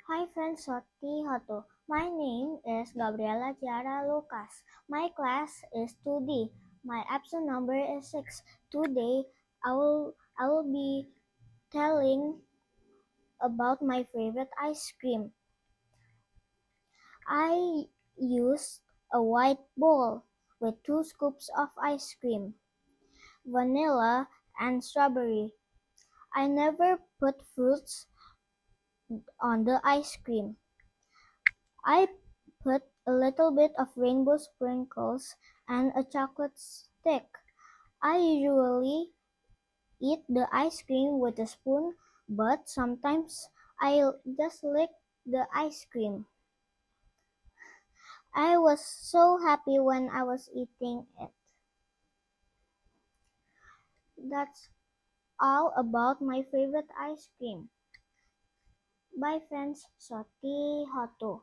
Hi friends, Soti Hoto. My name is Gabriela Chiara Lucas. My class is 2D. My episode number is 6. Today I will be telling about my favorite ice cream. I used a white bowl with 2 scoops of ice cream, vanilla and strawberry. I never put fruits on the ice cream. I put a little bit of rainbow sprinkles and a chocolate stick. I usually eat the ice cream with a spoon, but sometimes I just lick the ice cream. I was so happy when I was eating it. That's all about my favorite ice cream. Bye friends, Soti Hoto.